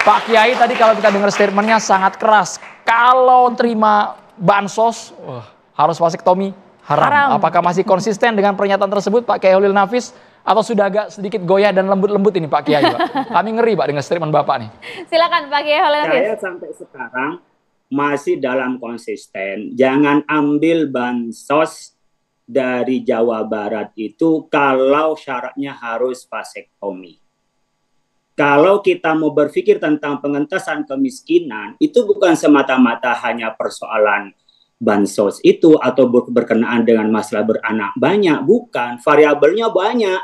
Pak Kiai tadi kalau kita dengar statementnya sangat keras. Kalau terima bansos, harus vasektomi haram. Apakah masih konsisten dengan pernyataan tersebut Pak Kiai Holil Nafis? Atau sudah agak sedikit goyah dan lembut-lembut ini Pak Kiai, Pak? Kami ngeri Pak dengan statement Bapak nih. Silakan Pak Kiai Holil Nafis. Saya sampai sekarang masih dalam konsisten. Jangan ambil bansos dari Jawa Barat itu kalau syaratnya harus vasektomi. Kalau kita mau berpikir tentang pengentasan kemiskinan, itu bukan semata-mata hanya persoalan bansos itu atau berkenaan dengan masalah beranak banyak, bukan. Variabelnya banyak.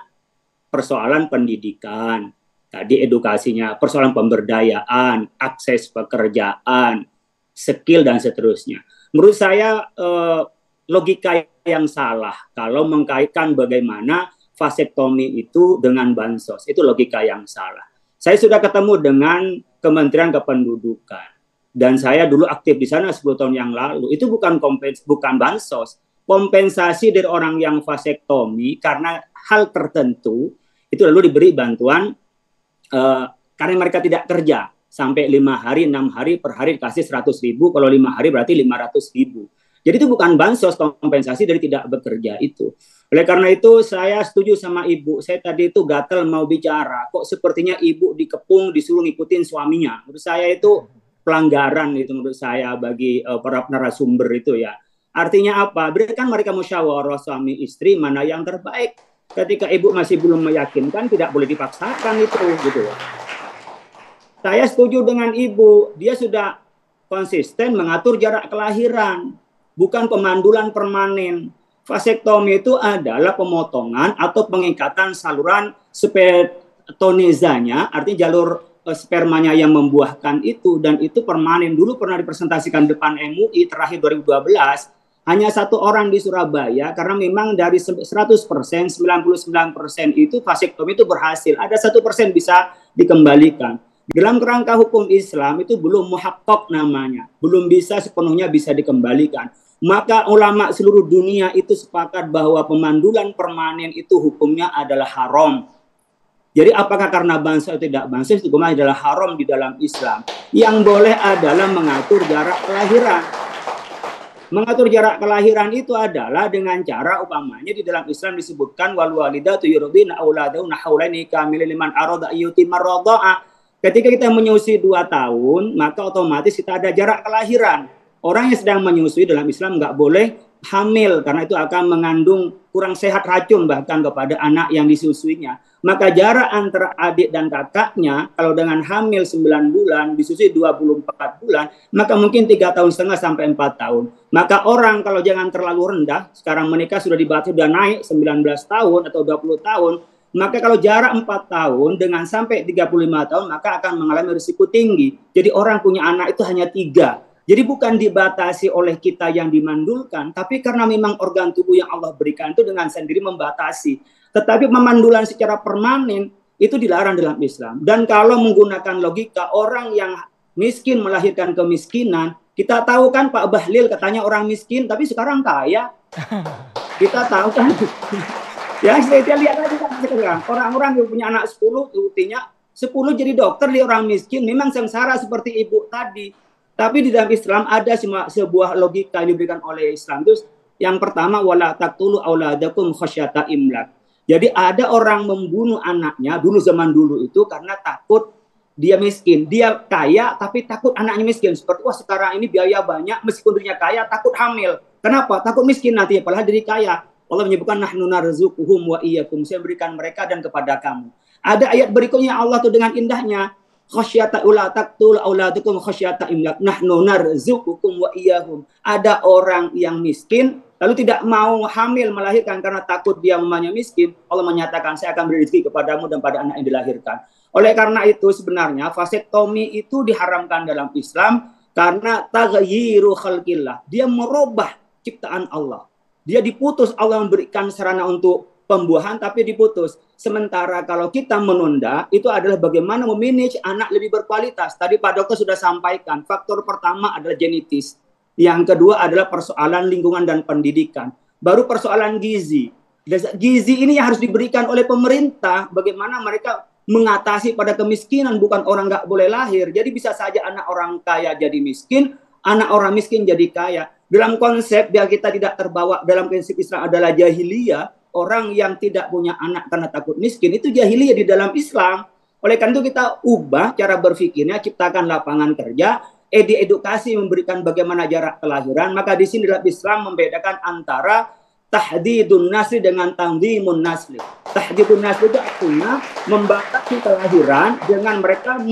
Persoalan pendidikan, tadi edukasinya, persoalan pemberdayaan, akses pekerjaan, skill dan seterusnya. Menurut saya logika yang salah kalau mengkaitkan bagaimana vasektomi itu dengan bansos. Itu logika yang salah. Saya sudah ketemu dengan Kementerian Kependudukan dan saya dulu aktif di sana 10 tahun yang lalu. Itu bukan bansos, kompensasi dari orang yang vasektomi karena hal tertentu itu lalu diberi bantuan karena mereka tidak kerja sampai 5 hari, 6 hari per hari dikasih 100.000, kalau 5 hari berarti 500.000. Jadi itu bukan bansos, kompensasi dari tidak bekerja itu. Oleh karena itu saya setuju sama Ibu. Saya tadi itu gatel mau bicara. Kok sepertinya Ibu dikepung disuruh ngikutin suaminya. Menurut saya itu pelanggaran itu menurut saya bagi para narasumber itu ya. Artinya apa? Berikan mereka musyawarah suami istri mana yang terbaik. Ketika Ibu masih belum meyakinkan tidak boleh dipaksakan itu gitu. Saya setuju dengan Ibu. Dia sudah konsisten mengatur jarak kelahiran. Bukan pemandulan permanen. Vasektomi itu adalah pemotongan atau pengikatan saluran spermatozanya, artinya jalur spermanya yang membuahkan itu, dan itu permanen. Dulu pernah dipresentasikan depan MUI terakhir 2012, hanya 1 orang di Surabaya, karena memang dari 100%, 99% itu vasektomi itu berhasil. Ada 1% bisa dikembalikan. Dalam kerangka hukum Islam itu belum muhaqqaq namanya, belum bisa sepenuhnya bisa dikembalikan. Maka ulama seluruh dunia itu sepakat bahwa pemandulan permanen itu hukumnya adalah haram. Jadi apakah karena bansos atau tidak bansos, hukumnya adalah haram di dalam Islam. Yang boleh adalah mengatur jarak kelahiran. Mengatur jarak kelahiran itu adalah dengan cara umpamanya di dalam Islam disebutkan wal walidatu yurdina auladahunna haulaini kamilin liman arada ayyutimar radha'a. Ketika kita menyusui 2 tahun, maka otomatis kita ada jarak kelahiran. Orang yang sedang menyusui dalam Islam nggak boleh hamil karena itu akan mengandung kurang sehat racun bahkan kepada anak yang disusuinya. Maka jarak antara adik dan kakaknya kalau dengan hamil 9 bulan disusui 24 bulan maka mungkin 3,5 tahun sampai 4 tahun. Maka orang kalau jangan terlalu rendah, sekarang menikah sudah dibatasi sudah naik 19 tahun atau 20 tahun, maka kalau jarak 4 tahun dengan sampai 35 tahun maka akan mengalami risiko tinggi. Jadi orang punya anak itu hanya 3. Jadi bukan dibatasi oleh kita yang dimandulkan, tapi karena memang organ tubuh yang Allah berikan itu dengan sendiri membatasi. Tetapi pemandulan secara permanen itu dilarang dalam Islam. Dan kalau menggunakan logika orang yang miskin melahirkan kemiskinan, kita tahu kan Pak Bahlil katanya orang miskin, tapi sekarang kaya. Kita tahu kan. Ya saya lihat lagi kan sekarang. Orang-orang yang punya anak 10, buktinya 10 jadi dokter di orang miskin, memang sengsara seperti Ibu tadi. Tapi di dalam Islam ada sebuah logika yang diberikan oleh Islam. Itu yang pertama wala taqtulu auladakum khasyata imlak. Jadi ada orang membunuh anaknya dulu zaman dulu itu karena takut dia miskin. Dia kaya tapi takut anaknya miskin. Seperti wah sekarang ini biaya banyak meskipun dirinya kaya takut hamil. Kenapa? Takut miskin nanti padahal diri kaya. Allah menyebutkan nahnu narzuquhum wa iyyakum. Saya berikan mereka dan kepada kamu. Ada ayat berikutnya Allah tuh dengan indahnya khasyata ula taqtul auladukum khasyata imlak nahnu narzuqukum wa iyyahum. Ada orang yang miskin lalu tidak mau hamil melahirkan karena takut dia mamanya miskin. Allah menyatakan saya akan beri rezeki kepadamu dan pada anak yang dilahirkan. Oleh karena itu sebenarnya vasektomi itu diharamkan dalam Islam karena taghyiru khalqillah. Dia merubah ciptaan Allah. Dia diputus, Allah memberikan sarana untuk pembuahan tapi diputus. Sementara kalau kita menunda itu adalah bagaimana memanage anak lebih berkualitas. Tadi Pak Dokter sudah sampaikan, faktor pertama adalah genetis. Yang kedua adalah persoalan lingkungan dan pendidikan. Baru persoalan gizi. Gizi ini yang harus diberikan oleh pemerintah. Bagaimana mereka mengatasi pada kemiskinan, bukan orang nggak boleh lahir. Jadi bisa saja anak orang kaya jadi miskin, anak orang miskin jadi kaya. Dalam konsep biar kita tidak terbawa dalam prinsip Islam adalah jahiliyah, orang yang tidak punya anak karena takut miskin itu jahiliyah di dalam Islam. Oleh karena itu kita ubah cara berpikirnya, ciptakan lapangan kerja, edukasi memberikan bagaimana jarak kelahiran. Maka di sini dalam Islam membedakan antara tahdidun nasli dengan tanzimun nasli. Tahdidun nasli itu artinya membatasi kelahiran dengan mereka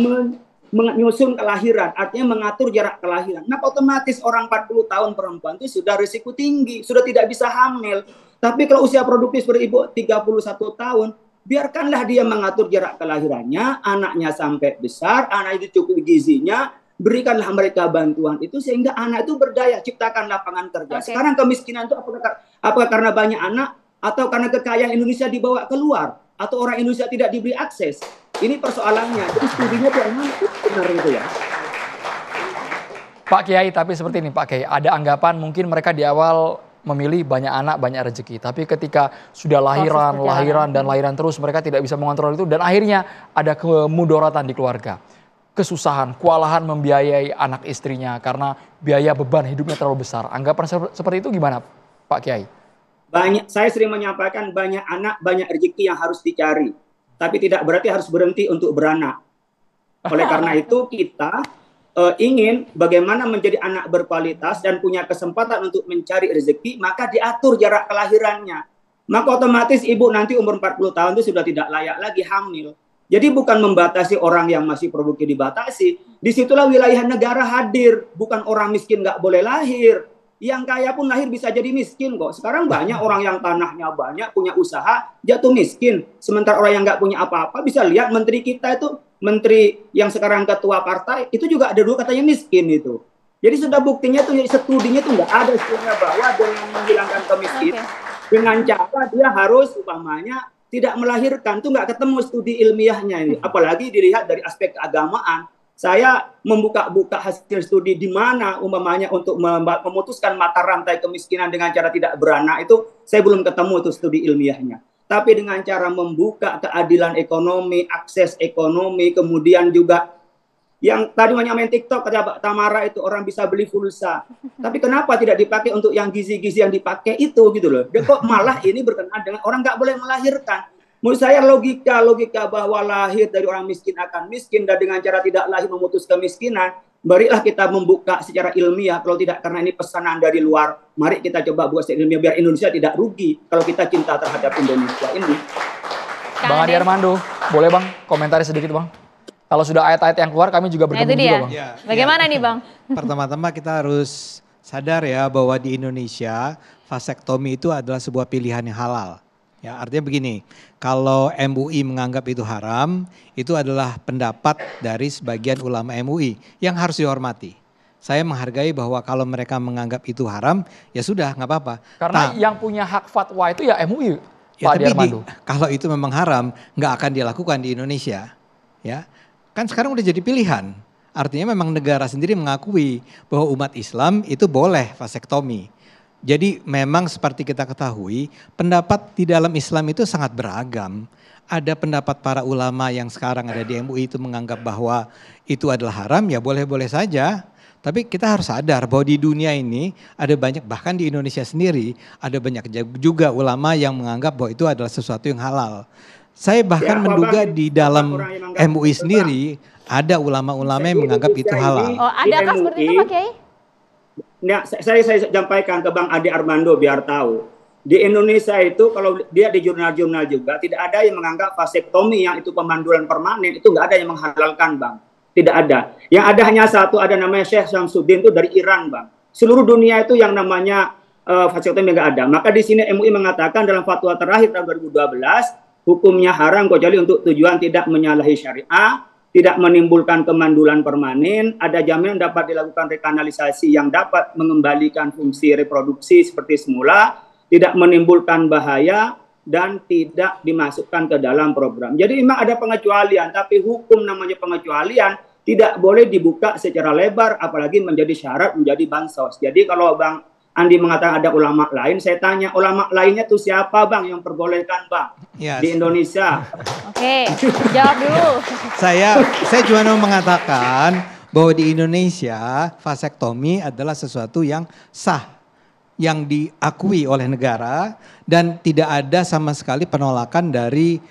menyusun kelahiran, artinya mengatur jarak kelahiran. Nah, otomatis orang 40 tahun perempuan itu sudah risiko tinggi, sudah tidak bisa hamil. Tapi kalau usia produktif seperti ibu 31 tahun, biarkanlah dia mengatur jarak kelahirannya, anaknya sampai besar, anak itu cukup gizinya, berikanlah mereka bantuan itu sehingga anak itu berdaya, ciptakan lapangan kerja. Sekarang kemiskinan itu apakah karena banyak anak atau karena kekayaan Indonesia dibawa keluar atau orang Indonesia tidak diberi akses? Ini persoalannya. Jadi studinya benar itu ya. Pak Kiai, tapi seperti ini Pak Kiai, ada anggapan mungkin mereka di awal memilih banyak anak, banyak rezeki. Tapi ketika sudah lahiran terus, mereka tidak bisa mengontrol itu. Dan akhirnya ada kemudorotan di keluarga. Kesusahan, kewalahan membiayai anak istrinya karena biaya beban hidupnya terlalu besar. Anggapan seperti itu gimana Pak Kiai? Saya sering menyampaikan banyak anak, banyak rezeki yang harus dicari. Tapi tidak berarti harus berhenti untuk beranak. Oleh karena itu kita ingin bagaimana menjadi anak berkualitas dan punya kesempatan untuk mencari rezeki, maka diatur jarak kelahirannya. Maka otomatis ibu nanti umur 40 tahun itu sudah tidak layak lagi hamil. Jadi bukan membatasi orang yang masih produktif dibatasi. Disitulah wilayah negara hadir. Bukan orang miskin nggak boleh lahir. Yang kaya pun lahir bisa jadi miskin kok. Sekarang banyak orang yang tanahnya banyak, punya usaha, jatuh miskin. Sementara orang yang nggak punya apa-apa, bisa lihat menteri kita itu, menteri yang sekarang ketua partai, itu juga ada dulu katanya miskin itu. Jadi sudah buktinya tuh, studinya tuh nggak ada studinya bahwa dengan menghilangkan kemiskinan, dengan cara dia harus umpamanya tidak melahirkan, tuh nggak ketemu studi ilmiahnya ini. Apalagi dilihat dari aspek keagamaan. Saya membuka-buka hasil studi di mana umpamanya untuk memutuskan mata rantai kemiskinan dengan cara tidak beranak itu saya belum ketemu itu studi ilmiahnya. Tapi dengan cara membuka keadilan ekonomi, akses ekonomi, kemudian juga yang tadi main TikTok kata Mbak Tamara itu orang bisa beli pulsa. Tapi kenapa tidak dipakai untuk yang gizi-gizi yang dipakai itu gitu loh. Dan kok malah ini berkenaan dengan orang nggak boleh melahirkan. Menurut saya logika bahwa lahir dari orang miskin akan miskin dan dengan cara tidak lahir memutus kemiskinan, berilah kita membuka secara ilmiah. Kalau tidak karena ini pesanan dari luar, mari kita coba buat secara ilmiah biar Indonesia tidak rugi kalau kita cinta terhadap Indonesia ini. Bang Ade Armando, boleh Bang komentari sedikit Bang? Kalau sudah ayat-ayat yang keluar kami juga bergabung juga Bang. Ya, Bagaimana nih Bang? Pertama-tama kita harus sadar ya bahwa di Indonesia vasektomi itu adalah sebuah pilihan yang halal. Ya, artinya begini, kalau MUI menganggap itu haram, itu adalah pendapat dari sebagian ulama MUI yang harus dihormati. Saya menghargai bahwa kalau mereka menganggap itu haram, ya sudah nggak apa-apa. Karena yang punya hak fatwa itu ya MUI, ya, Pak Armando. Kalau itu memang haram, nggak akan dilakukan di Indonesia. Ya, kan sekarang udah jadi pilihan. Artinya memang negara sendiri mengakui bahwa umat Islam itu boleh vasektomi. Jadi memang seperti kita ketahui, pendapat di dalam Islam itu sangat beragam. Ada pendapat para ulama yang sekarang ada di MUI itu menganggap bahwa itu adalah haram, ya boleh-boleh saja. Tapi kita harus sadar bahwa di dunia ini ada banyak, bahkan di Indonesia sendiri, ada banyak juga ulama yang menganggap bahwa itu adalah sesuatu yang halal. Saya bahkan menduga di dalam MUI sendiri ada ulama-ulama yang menganggap itu halal. Oh, adakah seperti itu Pak Kiai? Nah, saya sampaikan ke Bang Ade Armando biar tahu. Di Indonesia itu kalau dia di jurnal-jurnal juga tidak ada yang menganggap vasektomi yang itu pemandulan permanen itu nggak ada yang menghalalkan Bang. Tidak ada. Yang ada hanya satu, ada namanya Syekh Syamsuddin itu dari Iran Bang. Seluruh dunia itu yang namanya vasektomi nggak ada. Maka di sini MUI mengatakan dalam fatwa terakhir tahun 2012 hukumnya haram kecuali untuk tujuan tidak menyalahi syariah, tidak menimbulkan kemandulan permanen, ada jaminan dapat dilakukan rekanalisasi yang dapat mengembalikan fungsi reproduksi seperti semula, tidak menimbulkan bahaya, dan tidak dimasukkan ke dalam program. Jadi memang ada pengecualian, tapi hukum namanya pengecualian tidak boleh dibuka secara lebar, apalagi menjadi syarat menjadi bansos. Jadi kalau Bang Andi mengatakan ada ulama lain, saya tanya ulama lainnya tuh siapa Bang yang perbolehkan Bang di Indonesia? Oke, jawab dulu. Saya cuma mau mengatakan bahwa di Indonesia vasektomi adalah sesuatu yang sah, yang diakui oleh negara dan tidak ada sama sekali penolakan dari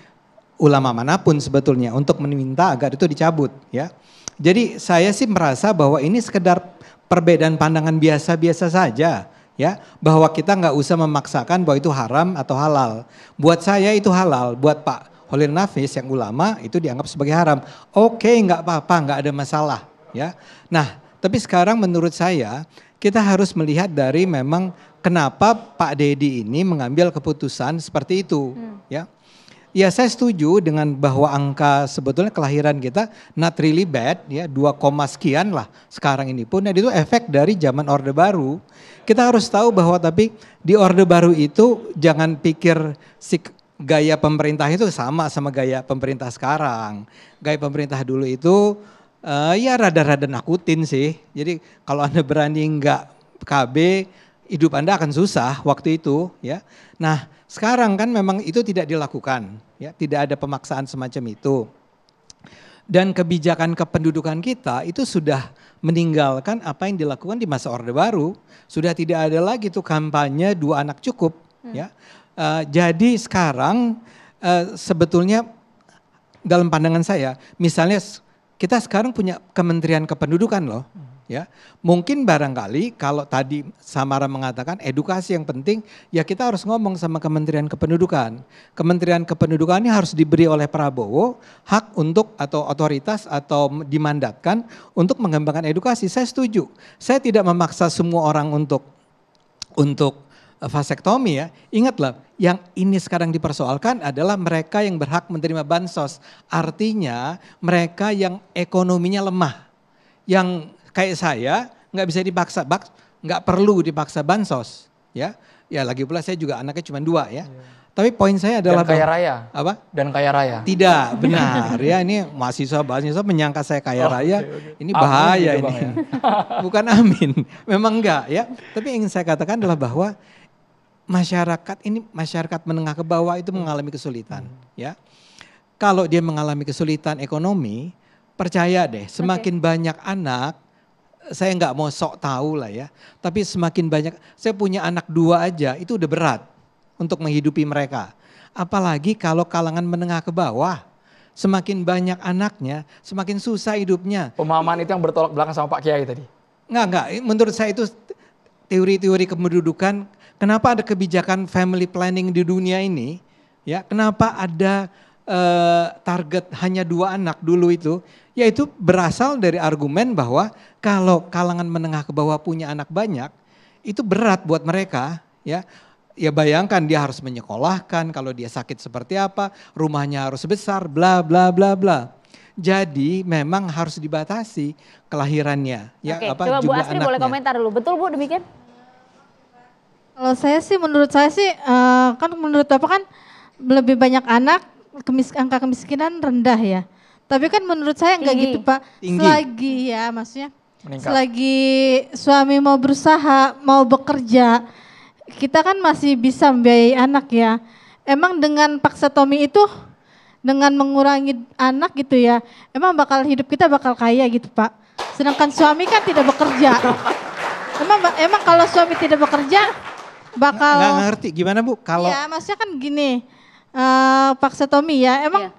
ulama manapun sebetulnya untuk meminta agar itu dicabut ya. Jadi saya sih merasa bahwa ini sekedar perbedaan pandangan biasa-biasa saja ya, bahwa kita nggak usah memaksakan bahwa itu haram atau halal. Buat saya itu halal, buat Pak Holil Nafis yang ulama itu dianggap sebagai haram. Oke, nggak apa-apa, nggak ada masalah ya. Nah, tapi sekarang menurut saya kita harus melihat dari memang kenapa Pak Deddy ini mengambil keputusan seperti itu ya. Ya saya setuju dengan bahwa angka sebetulnya kelahiran kita not really bad ya, 2, sekian lah sekarang ini pun. Dan itu efek dari zaman Orde Baru. Kita harus tahu bahwa tapi di Orde Baru itu jangan pikir si gaya pemerintah itu sama gaya pemerintah sekarang. Gaya pemerintah dulu itu ya rada-rada nakutin sih. Jadi kalau Anda berani enggak KB, hidup Anda akan susah waktu itu ya. Nah, sekarang kan memang itu tidak dilakukan, ya, tidak ada pemaksaan semacam itu. Dan kebijakan kependudukan kita itu sudah meninggalkan apa yang dilakukan di masa Orde Baru. Sudah tidak ada lagi tuh kampanye 2 anak cukup, ya. Jadi sekarang sebetulnya dalam pandangan saya, misalnya kita sekarang punya Kementerian Kependudukan loh. Ya, mungkin barangkali kalau tadi Samara mengatakan edukasi yang penting, ya kita harus ngomong sama Kementerian Kependudukan. Kementerian Kependudukan ini harus diberi oleh Prabowo hak untuk atau otoritas atau dimandatkan untuk mengembangkan edukasi. Saya setuju. Saya tidak memaksa semua orang untuk vasektomi ya. Ingatlah, yang ini sekarang dipersoalkan adalah mereka yang berhak menerima bansos. Artinya mereka yang ekonominya lemah, yang kayak saya nggak bisa dipaksa, nggak perlu dipaksa bansos, ya. Ya lagi pula saya juga anaknya cuma 2 ya. Tapi poin saya adalah dan kaya raya. Apa? Dan kaya raya. Tidak benar ya, ini mahasiswa menyangka saya kaya raya, ini bahaya amin, ini. ya. Bukan amin, memang enggak ya. Tapi yang ingin saya katakan adalah bahwa masyarakat menengah ke bawah itu mengalami kesulitan, ya. Kalau dia mengalami kesulitan ekonomi, percaya deh, semakin banyak anak. Saya nggak mau sok tahu lah ya, tapi semakin banyak, saya punya anak 2 aja itu udah berat untuk menghidupi mereka. Apalagi kalau kalangan menengah ke bawah, semakin banyak anaknya, semakin susah hidupnya. Pemahaman itu yang bertolak belakang sama Pak Kiai tadi. Enggak, menurut saya itu teori-teori kependudukan. Kenapa ada kebijakan family planning di dunia ini? Ya, kenapa ada target hanya 2 anak dulu itu? Yaitu berasal dari argumen bahwa kalau kalangan menengah ke bawah punya anak banyak, itu berat buat mereka, ya. Ya bayangkan dia harus menyekolahkan, kalau dia sakit seperti apa, rumahnya harus besar, bla bla bla bla. Jadi memang harus dibatasi kelahirannya. Ya, Oke, apa, coba Bu jumlah Astri anaknya. boleh komentar dulu. Betul Bu demikian? Kalau saya sih, menurut saya sih, kan menurut Bapak kan lebih banyak anak, angka kemiskinan rendah ya. Tapi kan menurut saya enggak gitu Pak. Tinggi. Selagi ya maksudnya, Meningkat. selagi suami mau berusaha, mau bekerja, kita kan masih bisa membiayai anak ya. Emang dengan paksa-tomi itu, dengan mengurangi anak gitu ya, emang hidup kita bakal kaya gitu Pak. Sedangkan suami kan tidak bekerja. Emang kalau suami tidak bekerja, bakal... Nggak ngerti gimana Bu? Kalau Iya, maksudnya kan gini, paksa-tomi ya, emang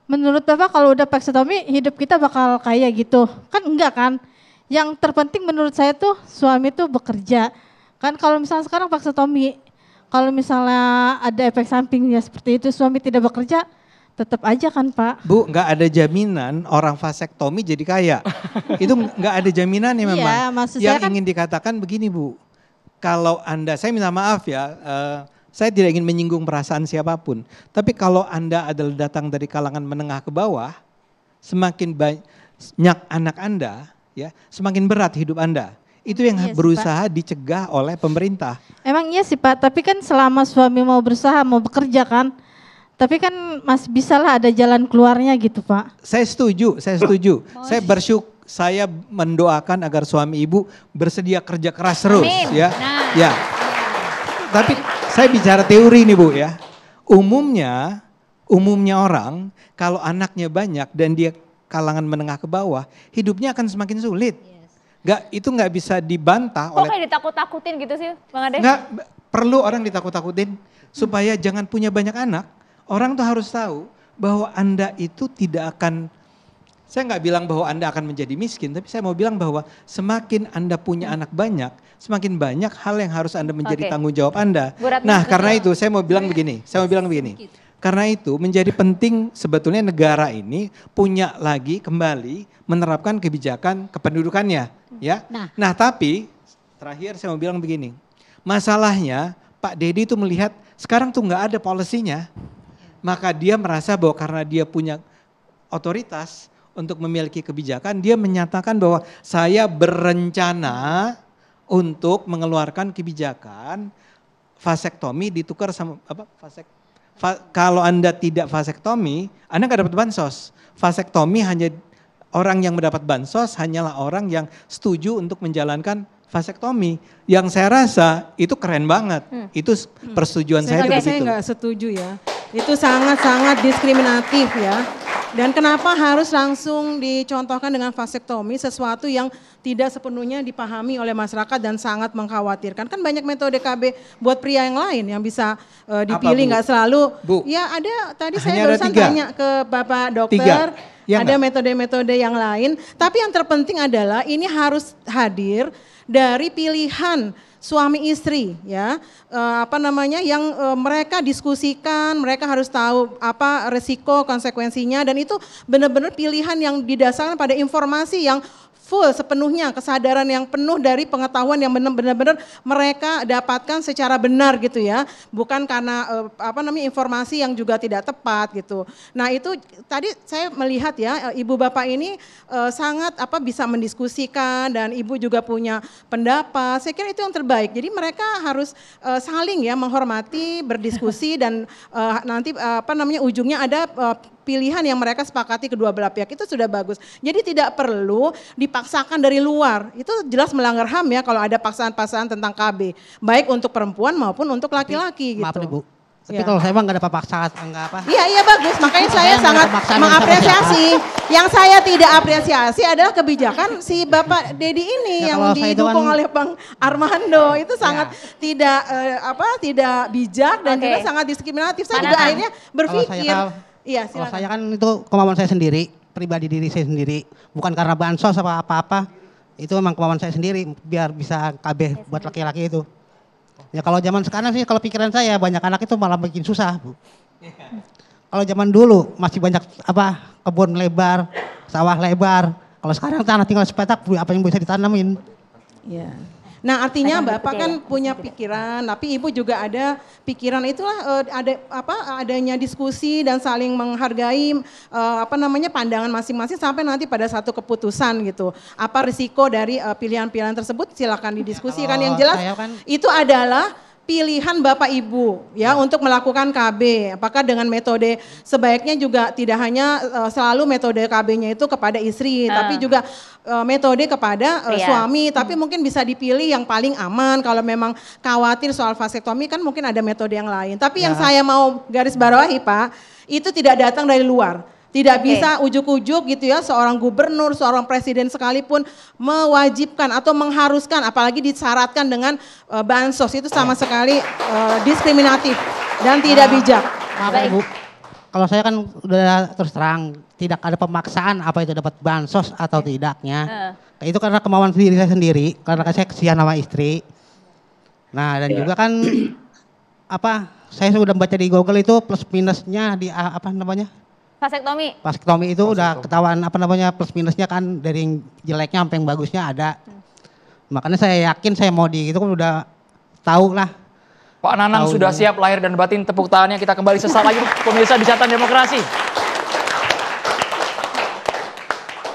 menurut Bapak kalau udah paksa-tomi hidup kita bakal kaya gitu? Kan enggak kan? Yang terpenting menurut saya tuh suami tuh bekerja. Kan kalau misalnya sekarang paksa-tomi, kalau misalnya ada efek sampingnya seperti itu, suami tidak bekerja, tetap aja kan Pak? Bu, nggak ada jaminan orang vasektomi jadi kaya. Itu nggak ada jaminannya memang. Iya, maksud Yang saya kan, ingin dikatakan begini Bu, kalau Anda, saya minta maaf ya, saya tidak ingin menyinggung perasaan siapapun. Tapi kalau Anda adalah datang dari kalangan menengah ke bawah, semakin banyak anak Anda, ya, semakin berat hidup Anda. Itu yang Iya sih, berusaha dicegah oleh pemerintah. emang iya sih Pak, tapi kan selama suami mau berusaha, mau bekerja kan, tapi kan masih bisa lah ada jalan keluarnya gitu Pak. Saya setuju. Saya mendoakan agar suami ibu bersedia kerja keras terus, Amin. ya. Nah. Ya. Tapi saya bicara teori nih Bu ya. Umumnya orang kalau anaknya banyak dan dia kalangan menengah ke bawah, hidupnya akan semakin sulit. Itu nggak bisa dibantah Kok oleh. kayak ditakut-takutin gitu sih Bang Ade? Nggak perlu orang ditakut-takutin supaya jangan punya banyak anak. Orang tuh harus tahu bahwa Anda itu tidak akan. Saya nggak bilang bahwa Anda akan menjadi miskin, tapi saya mau bilang bahwa semakin Anda punya anak banyak, semakin banyak hal yang harus Anda menjadi tanggung jawab Anda. Nah, karena itu saya mau bilang begini. Karena itu menjadi penting sebetulnya negara ini punya lagi kembali menerapkan kebijakan kependudukannya, ya. Nah, tapi terakhir saya mau bilang begini. Masalahnya Pak Deddy itu melihat sekarang tuh nggak ada polisinya. Maka dia merasa bahwa karena dia punya otoritas untuk memiliki kebijakan, dia menyatakan bahwa saya berencana untuk mengeluarkan kebijakan vasektomi ditukar sama kalau Anda tidak vasektomi, Anda nggak dapat bansos. Vasektomi hanya orang yang mendapat bansos hanyalah orang yang setuju untuk menjalankan vasektomi. Yang saya rasa itu keren banget. Itu persetujuan saya itu begitu. Saya nggak setuju ya. Itu sangat-sangat diskriminatif ya. Dan kenapa harus langsung dicontohkan dengan vasektomi, sesuatu yang tidak sepenuhnya dipahami oleh masyarakat dan sangat mengkhawatirkan. Kan banyak metode KB buat pria yang lain yang bisa dipilih, nggak selalu. Bu, ya ada, tadi saya hanya ada barusan 3. tanya ke Bapak dokter, Ya ada metode-metode yang lain. Tapi yang terpenting adalah ini harus hadir dari pilihan suami istri ya, yang mereka diskusikan, mereka harus tahu apa resiko konsekuensinya dan itu benar-benar pilihan yang didasarkan pada informasi yang full sepenuhnya, kesadaran yang penuh dari pengetahuan yang benar-benar mereka dapatkan secara benar gitu ya, bukan karena informasi yang juga tidak tepat gitu. Nah itu tadi saya melihat ya ibu bapak ini sangat bisa mendiskusikan dan ibu juga punya pendapat. Saya kira itu yang terbaik. Jadi mereka harus saling ya menghormati, berdiskusi dan nanti ujungnya ada pilihan yang mereka sepakati kedua belah pihak itu sudah bagus. Jadi tidak perlu dipaksakan dari luar. Itu jelas melanggar HAM ya kalau ada paksaan-paksaan tentang KB. Baik untuk perempuan maupun untuk laki-laki gitu. Maaf nih Bu. Tapi kalau saya emang nggak ada paksaan, enggak apa. Iya bagus, makanya saya sangat mengapresiasi. Yang saya tidak apresiasi adalah kebijakan si Bapak Deddy ini yang didukung oleh Bang Armando. Itu sangat tidak bijak dan juga sangat diskriminatif. Saya juga akhirnya berpikir. Iya, kalau saya kan itu kemauan saya sendiri, pribadi diri saya sendiri. Bukan karena bansos apa-apa. Itu memang kemauan saya sendiri biar bisa KB buat laki-laki itu. Ya kalau zaman sekarang sih kalau pikiran saya banyak anak itu malah bikin susah Bu. Kalau zaman dulu masih banyak kebun lebar, sawah lebar. Kalau sekarang tanah tinggal sepetak apa yang bisa ditanamin. Iya. Nah artinya Bapak kan punya pikiran, tapi Ibu juga ada pikiran itulah adanya diskusi dan saling menghargai pandangan masing-masing sampai nanti pada satu keputusan gitu. Apa risiko dari pilihan-pilihan tersebut silakan didiskusikan. Yang jelas itu adalah pilihan Bapak Ibu ya untuk melakukan KB. Apakah dengan metode sebaiknya juga tidak hanya selalu metode KB-nya itu kepada istri, tapi juga metode kepada suami. Tapi mungkin bisa dipilih yang paling aman. Kalau memang khawatir soal vasektomi kan mungkin ada metode yang lain. Tapi yang saya mau garis bawahi Pak, itu tidak datang dari luar. Tidak bisa ujuk-ujuk gitu ya seorang gubernur, seorang presiden sekalipun mewajibkan atau mengharuskan apalagi disyaratkan dengan bansos itu sama sekali diskriminatif dan tidak bijak. Maaf Bu, kalau saya kan udah terus terang tidak ada pemaksaan apa itu dapat bansos atau tidaknya. Itu karena kemauan diri saya sendiri, karena saya kesian sama istri. Nah dan juga kan saya sudah baca di Google itu plus minusnya di Vasektomi itu udah ketahuan plus minusnya kan dari yang jeleknya sampai yang bagusnya ada. Makanya saya yakin saya mau itu kan udah tahu lah. Pak Nanang sudah siap lahir dan batin, tepuk tangannya kita kembali sesaat lagi pemirsa Bicara Demokrasi.